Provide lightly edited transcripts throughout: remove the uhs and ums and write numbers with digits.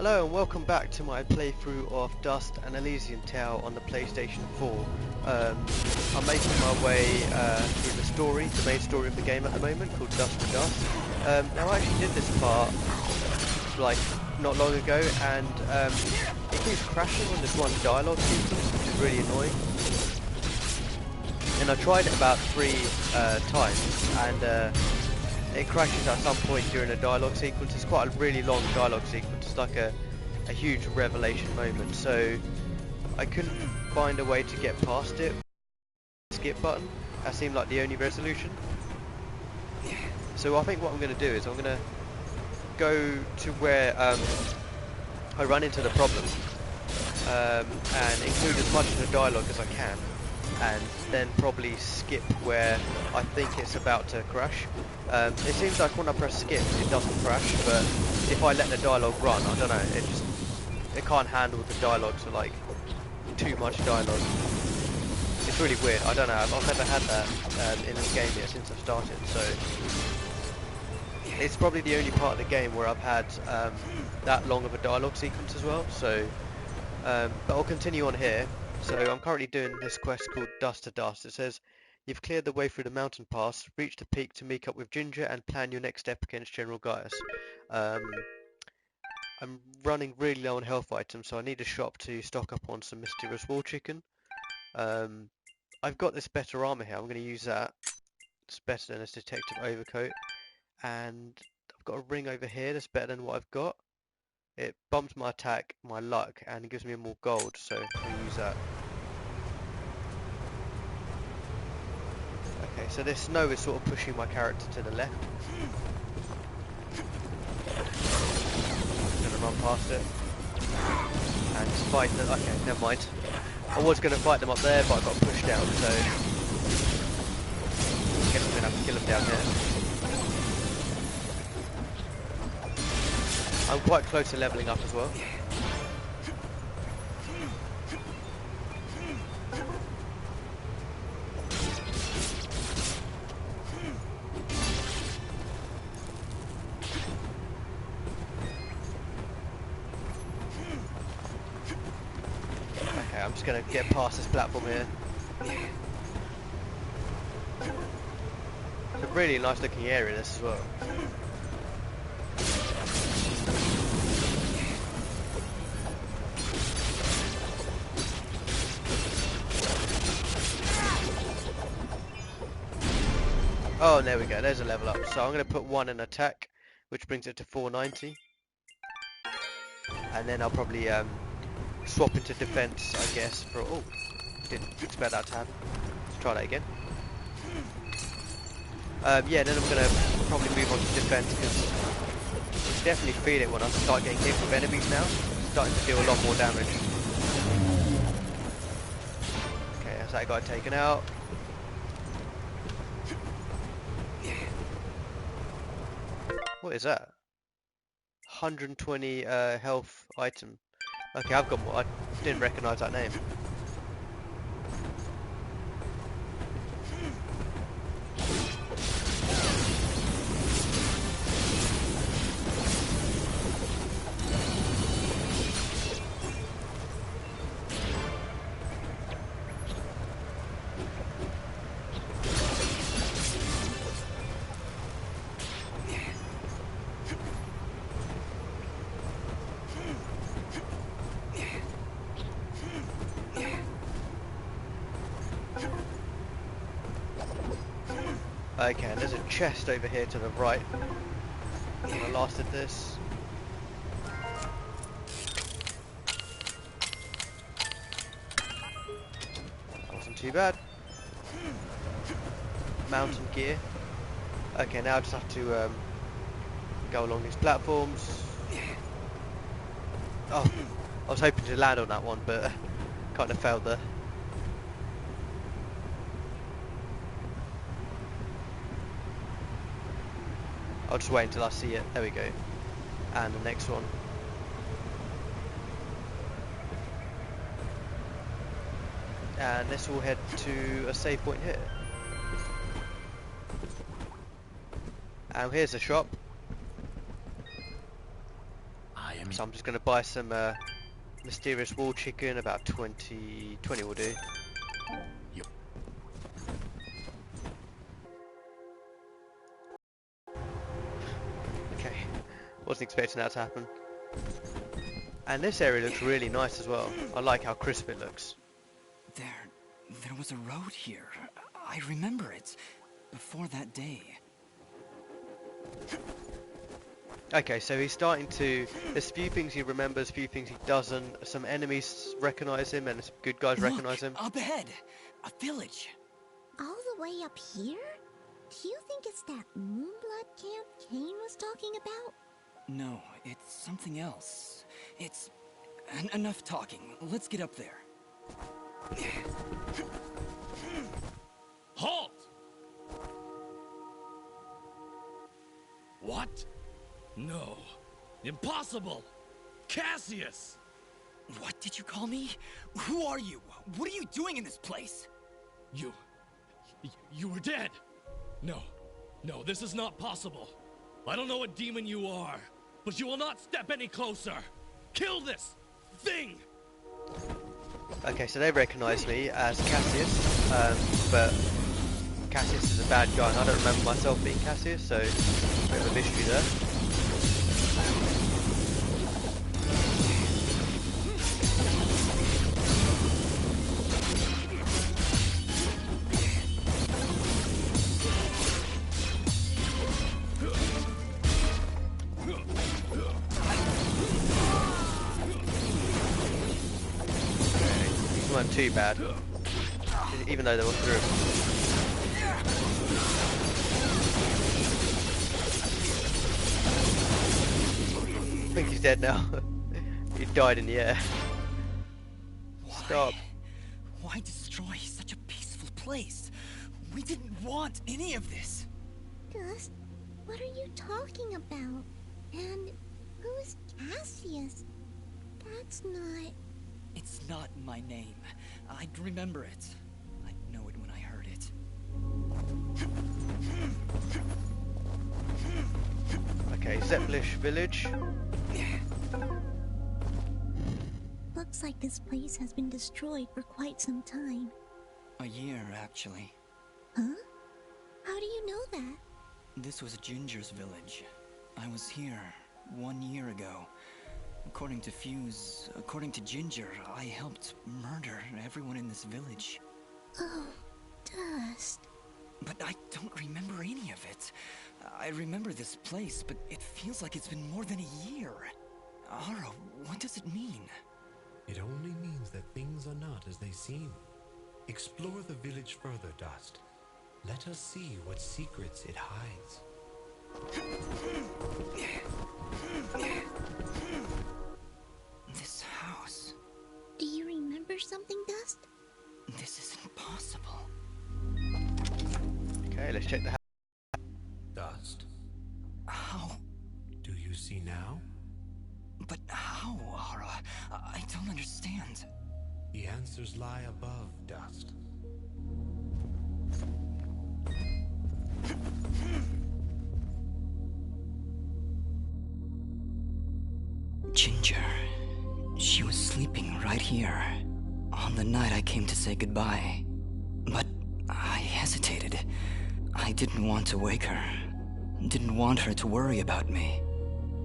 Hello and welcome back to my playthrough of Dust and Elysian Tail on the PlayStation 4. I'm making my way through the story, the main story of the game at the moment, called Dust to Dust. Now I actually did this part like not long ago, and it keeps crashing on this one dialogue sequence, which is really annoying. And I tried it about 3 times, and it crashes at some point during a dialogue sequence. It's quite a really long dialogue sequence. It's like a huge revelation moment. So I couldn't find a way to get past it. Skip button. That seemed like the only resolution. So I think what I'm going to do is I'm going to go to where I run into the problem and include as much of the dialogue as I can, and then probably skip where I think it's about to crash. It seems like when I press skip it doesn't crash, but if I let the dialogue run, I don't know, it can't handle the dialogue, so like too much dialogue. It's really weird. I don't know, I've never had that in this game yet since I've started, so it's probably the only part of the game where I've had that long of a dialogue sequence as well. So but I'll continue on here. So I'm currently doing this quest called Dust to Dust. It says, you've cleared the way through the mountain pass, reach the peak to meet up with Ginger and plan your next step against General Gaius. I'm running really low on health items, so I need a shop to stock up on some mysterious wall chicken. I've got this better armor here, I'm going to use that. It's better than this detective overcoat. And I've got a ring over here that's better than what I've got. It bumps my attack, my luck, and it gives me more gold, so I'll use that. Okay, so this snow is sort of pushing my character to the left. I'm gonna run past it and fight them. Okay, never mind. I was gonna fight them up there, but I got pushed down, so I guess I'm gonna have to kill them down here. I'm quite close to leveling up as well. Okay, I'm just going to get past this platform here. It's a really nice looking area, this as well. Oh, there we go, there's a level up. So I'm going to put 1 in attack, which brings it to 490. And then I'll probably swap into defense, I guess, for... Oh, didn't expect that to happen. Let's try that again. Yeah, then I'm going to probably move on to defense, because I can definitely feel it when I start getting hit with enemies now. It's starting to deal a lot more damage. Okay, that's that guy taken out. What is that? 120 health item. Okay, I've got more. I didn't recognise that name. Okay, and there's a chest over here to the right. I last did this. Wasn't too bad. Mountain gear. Okay, now I just have to go along these platforms. Oh, I was hoping to land on that one, but kind of failed there. I'll just wait until I see it. There we go. And the next one. And this will head to a save point here. And here's the shop. I So I'm just going to buy some mysterious wall chicken, about 20 will do. Yep. Okay, wasn't expecting that to happen. And this area looks really nice as well. I like how crisp it looks. There was a road here. I remember it. Before that day. Okay, so he's starting to... There's a few things he remembers, a few things he doesn't. Some enemies recognise him and some good guys recognise him. Up ahead! A village! All the way up here? Do you think it's that Moonblood camp Kane was talking about? No, it's something else. It's... enough talking. Let's get up there. Halt! What? No. Impossible! Cassius! What did you call me? Who are you? What are you doing in this place? You were dead! No, this is not possible. I don't know what demon you are, but you will not step any closer! Kill this thing! Okay, so they recognise me as Cassius, but Cassius is a bad guy and I don't remember myself being Cassius, so a bit of a mystery there. These weren't too bad, even though they were through. I think he's dead now. He died in the air. Stop. Why destroy such a peaceful place? We didn't want any of this. Dust, what are you talking about? And who's Cassius? That's not... It's not my name. I'd remember it. I'd know it when I heard it. Okay, Zeppelish village. Looks like this place has been destroyed for quite some time. A year, actually. Huh? How do you know that? This was Ginger's village. I was here 1 year ago. According to Fuse, according to Ginger, I helped murder everyone in this village. Oh, Dust. But I don't remember any of it. I remember this place, but it feels like it's been more than a year. Ara, what does it mean? It only means that things are not as they seem. Explore the village further, Dust. Let us see what secrets it hides. This house. Do you remember something, Dust? This isn't possible. Okay, let's check the house. Dust, How? do you see now? But how, Ara? I don't understand. The answers lie above, Dust. Ginger. She was sleeping right here. On the night I came to say goodbye. But I hesitated. I didn't want to wake her. Didn't want her to worry about me.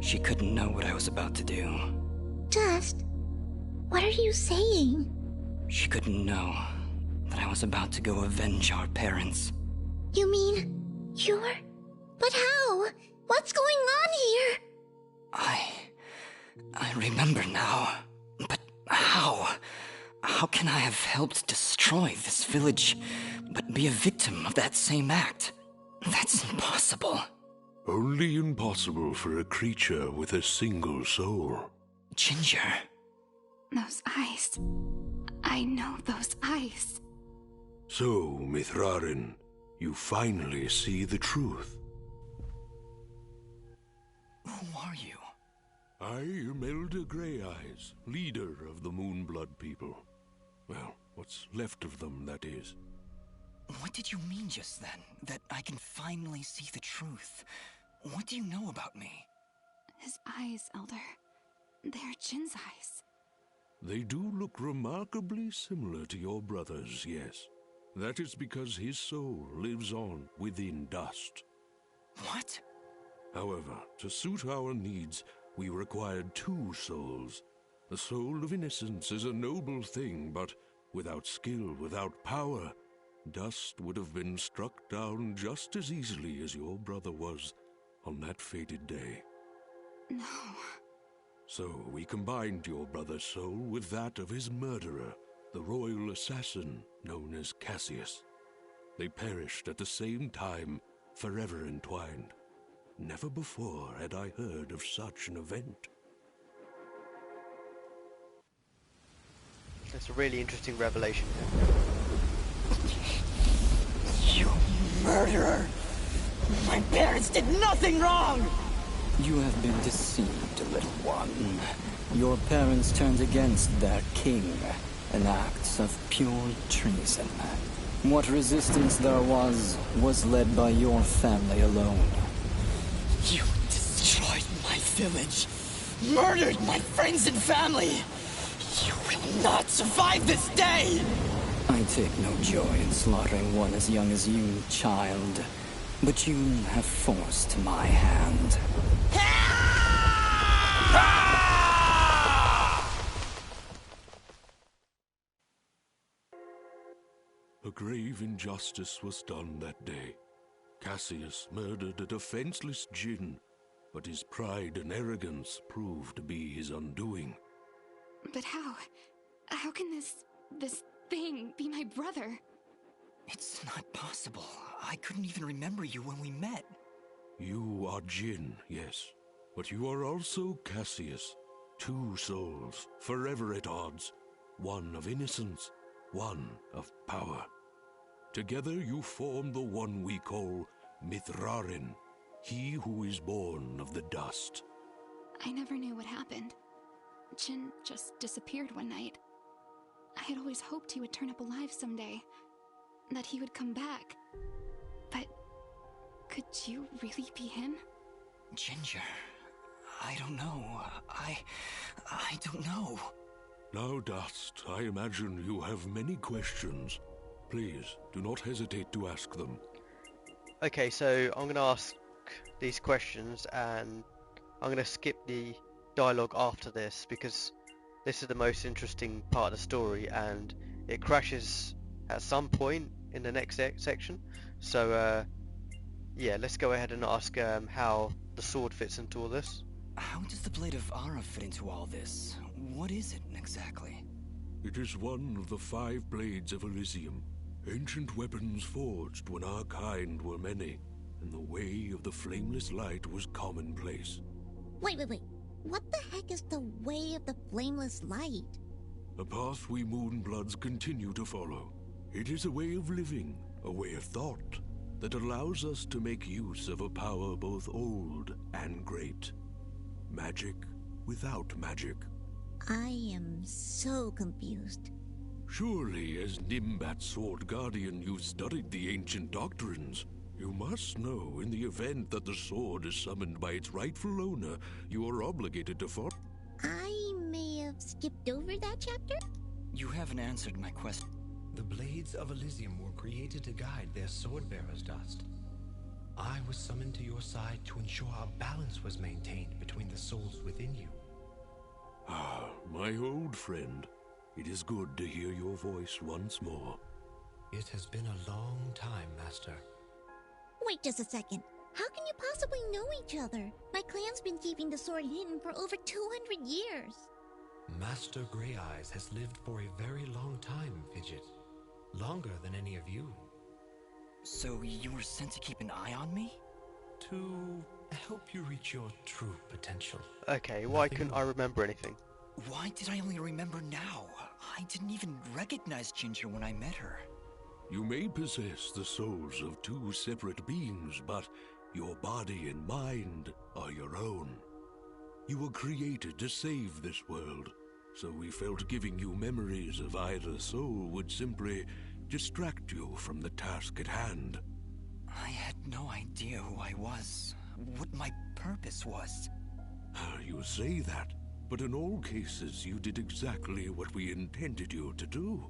She couldn't know what I was about to do. Dust, what are you saying? She couldn't know that I was about to go avenge our parents. You mean you're... But how? What's going on here? I remember now. But how? How can I have helped destroy this village, but be a victim of that same act? That's impossible. Only impossible for a creature with a single soul. Ginger. Those eyes. I know those eyes. So, Mithrarin, you finally see the truth. Who are you? I am Elder Grey Eyes, leader of the Moonblood people. Well, what's left of them, that is. What did you mean just then? That I can finally see the truth? What do you know about me? His eyes, Elder. They're Jin's eyes. They do look remarkably similar to your brother's, yes. That is because his soul lives on within dust. What? However, to suit our needs, we required 2 souls. The soul of innocence is a noble thing, but without skill, without power, dust would have been struck down just as easily as your brother was on that fated day. No. So we combined your brother's soul with that of his murderer, the royal assassin known as Cassius. They perished at the same time, forever entwined. Never before had I heard of such an event. That's a really interesting revelation. You murderer! My parents did nothing wrong! You have been deceived, little one. Your parents turned against their king, an act of pure treason. What resistance there was led by your family alone. You destroyed my village, murdered my friends and family! You will not survive this day! I take no joy in slaughtering one as young as you, child. But you have forced my hand. A grave injustice was done that day. Cassius murdered a defenseless Jinn, but his pride and arrogance proved to be his undoing. But how? How can this thing be my brother? It's not possible. I couldn't even remember you when we met. You are Jinn, yes, but you are also Cassius. 2 souls, forever at odds. One of innocence, one of power. Together you form the one we call Mithrarin, he who is born of the dust. I never knew what happened. Jin just disappeared one night. I had always hoped he would turn up alive someday. That he would come back. But could you really be him? Ginger, I don't know. I don't know. Now, Dust, I imagine you have many questions. Please, do not hesitate to ask them. Okay, so I'm going to ask these questions and I'm going to skip the dialogue after this because this is the most interesting part of the story and it crashes at some point in the next section. So yeah, let's go ahead and ask how the sword fits into all this. How does the Blade of Ara fit into all this? What is it exactly? It is one of the 5 blades of Elysium, ancient weapons forged when our kind were many, and the way of the flameless light was commonplace. Wait. What the heck is the way of the flameless light? A path we Moonbloods continue to follow. It is a way of living, a way of thought, that allows us to make use of a power both old and great. Magic without magic. I am so confused. Surely, as Nimbat's Sword Guardian, you've studied the ancient doctrines. You must know, in the event that the sword is summoned by its rightful owner, you are obligated to follow. I may have skipped over that chapter? You haven't answered my question. The blades of Elysium were created to guide their sword-bearers, Dust. I was summoned to your side to ensure a balance was maintained between the souls within you. Ah, my old friend. It is good to hear your voice once more. It has been a long time, Master. Wait just a second. How can you possibly know each other? My clan's been keeping the sword hidden for over 200 years. Master Grey Eyes has lived for a very long time, Fidget. Longer than any of you. So you were sent to keep an eye on me? To help you reach your true potential. Okay, why couldn't I remember anything? Why did I only remember now? I didn't even recognize Ginger when I met her. You may possess the souls of 2 separate beings, but your body and mind are your own. You were created to save this world, so we felt giving you memories of either soul would simply distract you from the task at hand. I had no idea who I was, what my purpose was. You say that, but in all cases you did exactly what we intended you to do.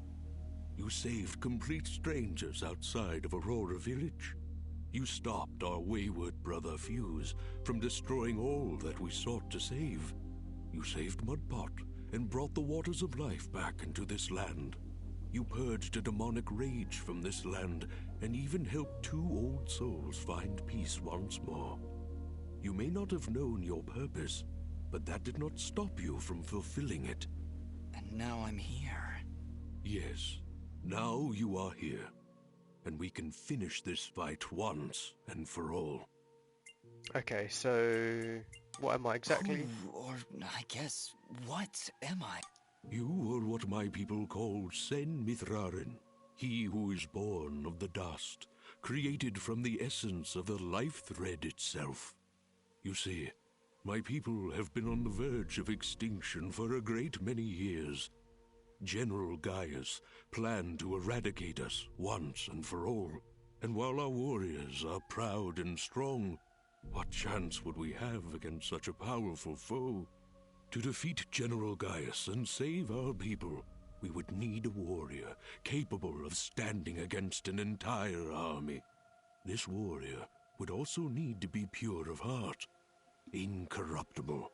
You saved complete strangers outside of Aurora Village. You stopped our wayward brother Fuse from destroying all that we sought to save. You saved Mudpot and brought the waters of life back into this land. You purged a demonic rage from this land and even helped 2 old souls find peace once more. You may not have known your purpose, but that did not stop you from fulfilling it. And now I'm here. Yes, now you are here, and we can finish this fight once and for all. Okay, so what am I exactly? Who, or I guess, what am I? You are what my people call Sen Mithraren, he who is born of the dust, created from the essence of the life thread itself. You see, my people have been on the verge of extinction for a great many years. General Gaius planned to eradicate us once and for all, and while our warriors are proud and strong, what chance would we have against such a powerful foe? To defeat General Gaius and save our people, we would need a warrior capable of standing against an entire army. This warrior would also need to be pure of heart, incorruptible.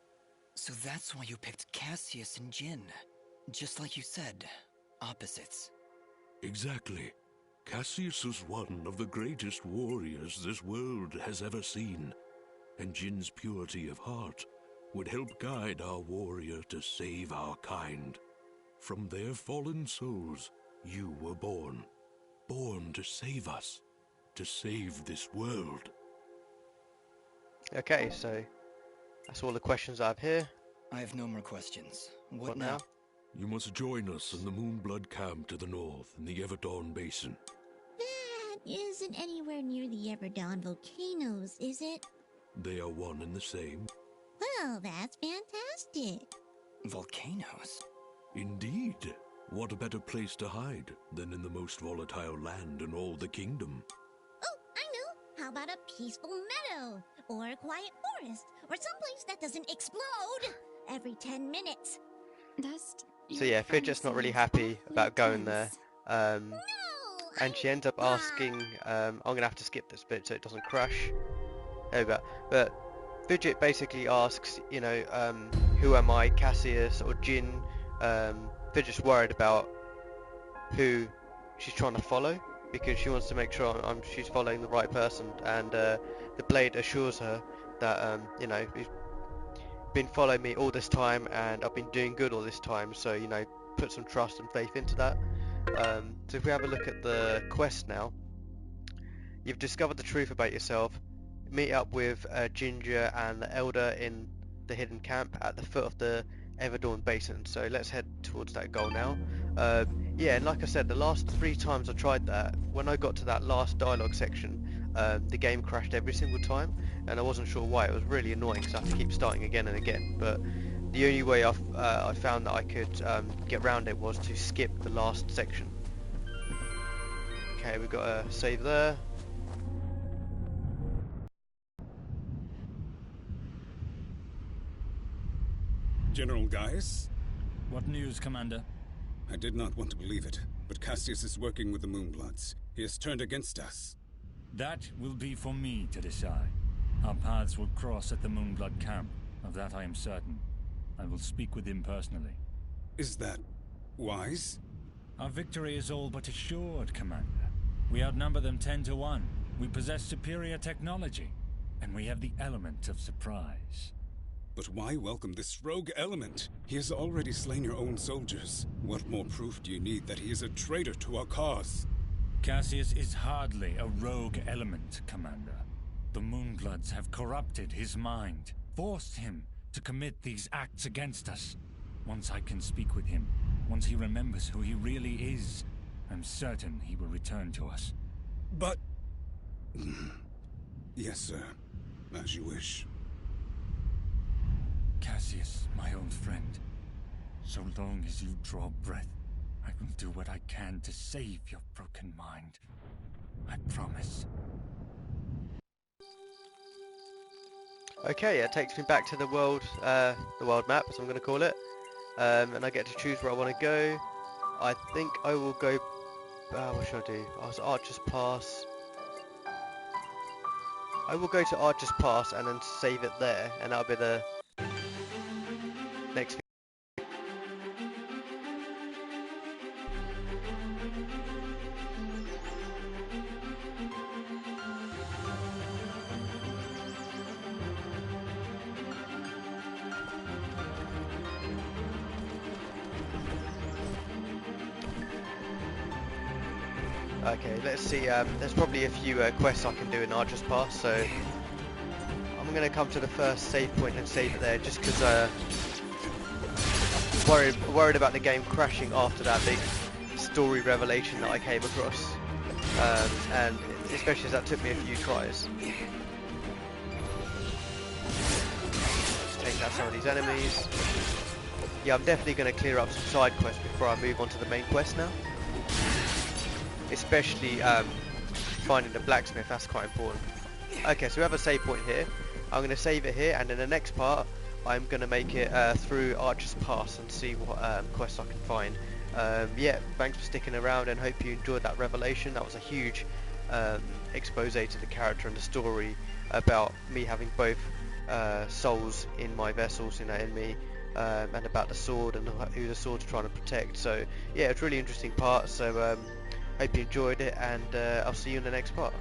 So that's why you picked Cassius and Jin. Just like you said, opposites. Exactly. Cassius is one of the greatest warriors this world has ever seen, and Jin's purity of heart would help guide our warrior to save our kind. From their fallen souls, you were born. Born to save us. To save this world. Okay, so that's all the questions I have here. I have no more questions. What now? You must join us in the Moonblood camp to the north in the Everdawn Basin. That isn't anywhere near the Everdawn volcanoes, is it? They are one and the same. Well, that's fantastic. Volcanoes? Indeed. What a better place to hide than in the most volatile land in all the kingdom? Oh, I know. How about a peaceful meadow? Or a quiet forest? Or someplace that doesn't explode every 10 minutes? Dust. So yeah, Fidget's not really happy about going there. No! And she ends up asking, I'm going to have to skip this bit so it doesn't crash. There we go. But Fidget basically asks, you know, who am I, Cassius or Jin? Fidget's worried about who she's trying to follow because she wants to make sure she's following the right person. And the Blade assures her that, you know, he's been following me all this time and I've been doing good all this time. So, you know, put some trust and faith into that. So if we have a look at the quest now, you've discovered the truth about yourself. Meet up with Ginger and the Elder in the hidden camp at the foot of the Everdawn Basin. So let's head towards that goal now. Yeah, and like I said, the last 3 times I tried that, when I got to that last dialogue section, the game crashed every single time, and I wasn't sure why. It was really annoying because I have to keep starting again and again. But the only way I found that I could get around it was to skip the last section. Okay, we've got a save there. General Gaius? What news, Commander? I did not want to believe it, but Cassius is working with the Moonbloods. He has turned against us. That will be for me to decide. Our paths will cross at the Moonblood camp. Of that I am certain. I will speak with him personally. Is that wise? Our victory is all but assured, Commander. We outnumber them 10 to 1. We possess superior technology. And we have the element of surprise. But why welcome this rogue element? He has already slain your own soldiers. What more proof do you need that he is a traitor to our cause? Cassius is hardly a rogue element, Commander. The Moonbloods have corrupted his mind, forced him to commit these acts against us. Once I can speak with him, once he remembers who he really is, I'm certain he will return to us. But... Yes, sir. As you wish. Cassius, my old friend, so long as you draw breath, I will do what I can to save your broken mind. I promise. Okay, it takes me back to the world map, as I'm going to call it, and I get to choose where I want to go. I think I will go. What should I do? I was Archer's Pass. I will go to Archer's Pass and then save it there, and that'll be the next. Okay, let's see. There's probably a few quests I can do in Archer's Pass, so I'm going to come to the first save point and save it there, just because I'm worried about the game crashing after that big story revelation that I came across, and especially as that took me a few tries. Let's take out some of these enemies. Yeah, I'm definitely going to clear up some side quests before I move on to the main quest now. Especially finding the blacksmith, that's quite important. Okay, so we have a save point here. I'm going to save it here, and in the next part I'm going to make it through Archer's Pass and see what quests I can find. Yeah, thanks for sticking around and hope you enjoyed that revelation. That was a huge expose to the character and the story about me having both souls in my vessels, in me, and about the sword and who the sword's trying to protect. So yeah, it's a really interesting part, so hope you enjoyed it, and I'll see you in the next part.